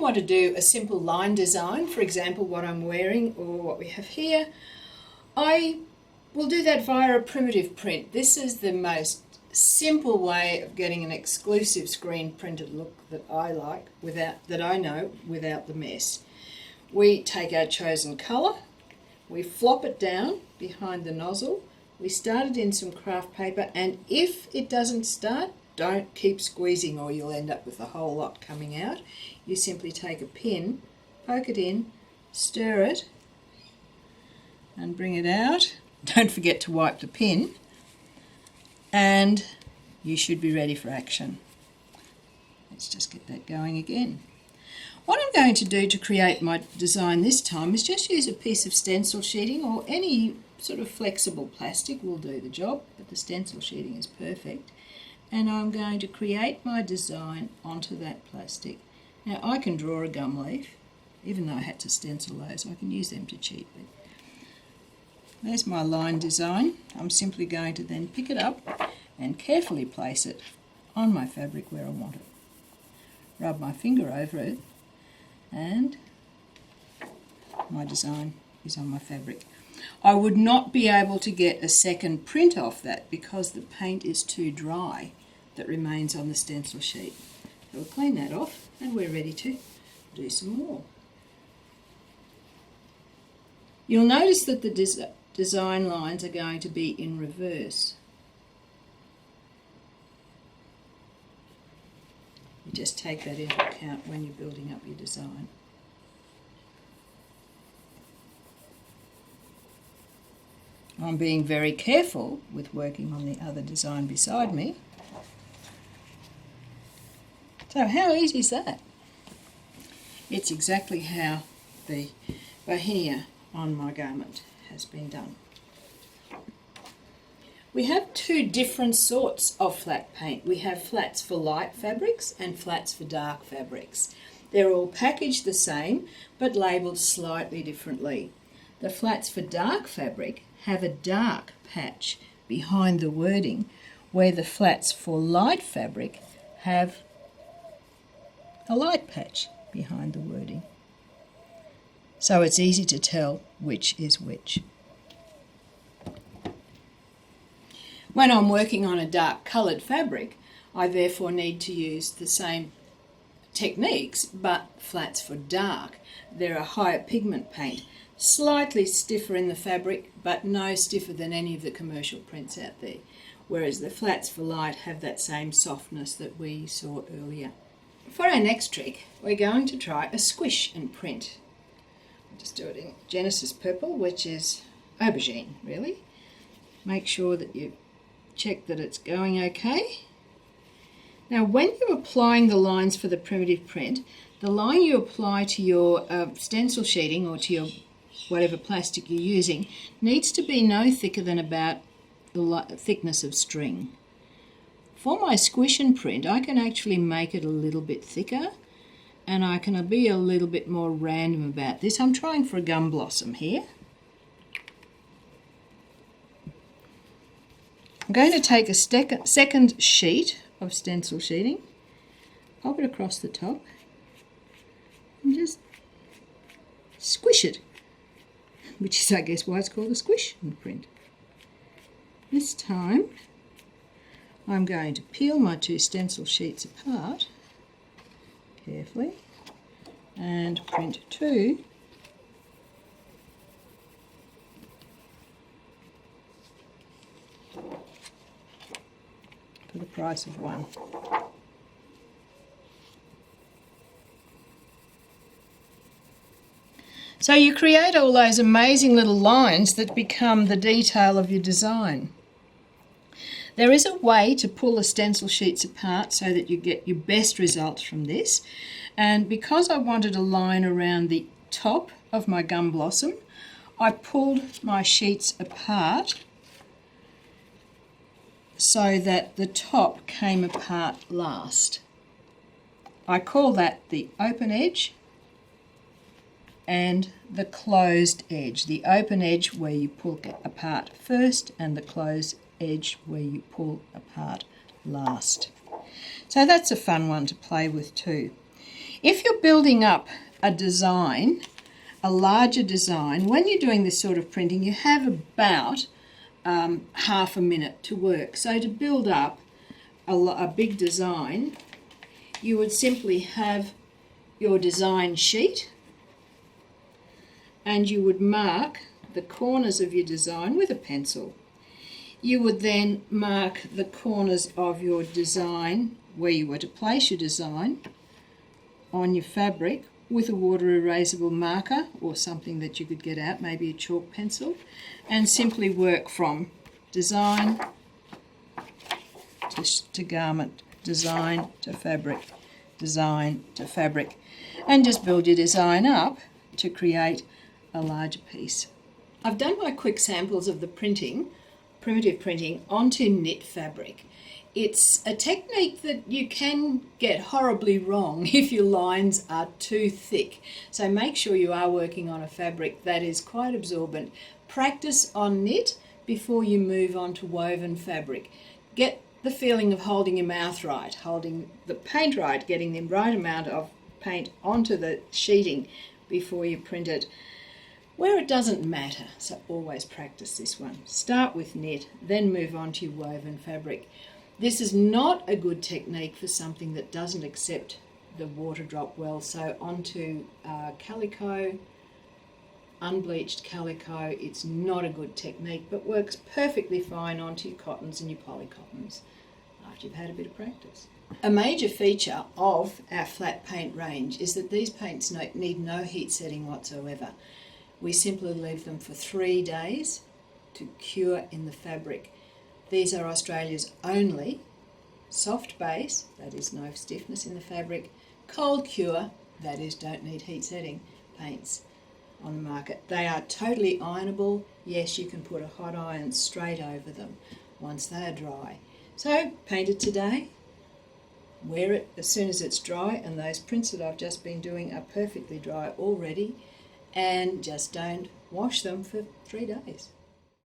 want to do a simple line design, for example what I'm wearing or what we have here, I will do that via a primitive print. This is the most simple way of getting an exclusive screen printed look that I like, that I know, without the mess. We take our chosen colour, we flop it down behind the nozzle, we start it in some craft paper, and if it doesn't start, don't keep squeezing or you'll end up with a whole lot coming out. You simply take a pin, poke it in, stir it, and bring it out. Don't forget to wipe the pin, and you should be ready for action. Let's just get that going again. What I'm going to do to create my design this time is just use a piece of stencil sheeting, or any sort of flexible plastic will do the job, but the stencil sheeting is perfect. And I'm going to create my design onto that plastic. Now I can draw a gum leaf, even though I had to stencil those, I can use them to cheat with. There's my line design. I'm simply going to then pick it up and carefully place it on my fabric where I want it. Rub my finger over it, and my design is on my fabric. I would not be able to get a second print off that because the paint is too dry that remains on the stencil sheet. So we'll clean that off and we're ready to do some more. You'll notice that the design lines are going to be in reverse. You just take that into account when you're building up your design. I'm being very careful with working on the other design beside me. So how easy is that? It's exactly how the bohenia on my garment has been done. We have two different sorts of flat paint. We have flats for light fabrics and flats for dark fabrics. They're all packaged the same but labelled slightly differently. The flats for dark fabric have a dark patch behind the wording, where the flats for light fabric have a light patch behind the wording. So it's easy to tell which is which. When I'm working on a dark coloured fabric, I therefore need to use the same techniques, but flats for dark. They're a higher pigment paint, slightly stiffer in the fabric, but no stiffer than any of the commercial prints out there, whereas the flats for light have that same softness that we saw earlier. For our next trick, we're going to try a squish and print. I'll just do it in Genesis Purple, which is aubergine, really. Make sure that you check that it's going okay. Now when you're applying the lines for the primitive print, the line you apply to your stencil sheeting or to your whatever plastic you're using needs to be no thicker than about the thickness of string. For my squish and print, I can actually make it a little bit thicker, and I can be a little bit more random about this. I'm trying for a gum blossom here. I'm going to take a second sheet of stencil sheeting, pop it across the top, and just squish it, which is, I guess, why it's called a squish and print. This time I'm going to peel my two stencil sheets apart carefully and print two for the price of one. So you create all those amazing little lines that become the detail of your design. There is a way to pull the stencil sheets apart so that you get your best results from this, and because I wanted a line around the top of my gum blossom, I pulled my sheets apart so that the top came apart last. I call that the open edge and the closed edge. The open edge where you pull apart first, and the closed edge where you pull apart last. So that's a fun one to play with too. If you're building up a design, a larger design, when you're doing this sort of printing, you have about half a minute to work. So to build up a big design, you would simply have your design sheet and you would mark the corners of your design with a pencil. You would then mark the corners of your design where you were to place your design on your fabric with a water erasable marker or something that you could get out, maybe a chalk pencil, and simply work from design to garment, design to fabric, design to fabric, and just build your design up to create a larger piece. I've done my quick samples of the printing, primitive printing, onto knit fabric. It's a technique that you can get horribly wrong if your lines are too thick. So make sure you are working on a fabric that is quite absorbent. Practice on knit before you move on to woven fabric. Get the feeling of holding your mouth right, holding the paint right, getting the right amount of paint onto the sheeting before you print it. Where it doesn't matter, so always practice this one. Start with knit, then move on to your woven fabric. This is not a good technique for something that doesn't accept the water drop well, so onto calico, unbleached calico, it's not a good technique, but works perfectly fine onto your cottons and your polycottons after you've had a bit of practice. A major feature of our flat paint range is that these paints need no heat setting whatsoever. We simply leave them for 3 days to cure in the fabric. These are Australia's only soft base, that is no stiffness in the fabric, cold cure, that is don't need heat setting, paints on the market. They are totally ironable. Yes, you can put a hot iron straight over them once they are dry. So paint it today, wear it as soon as it's dry, and those prints that I've just been doing are perfectly dry already, and just don't wash them for 3 days.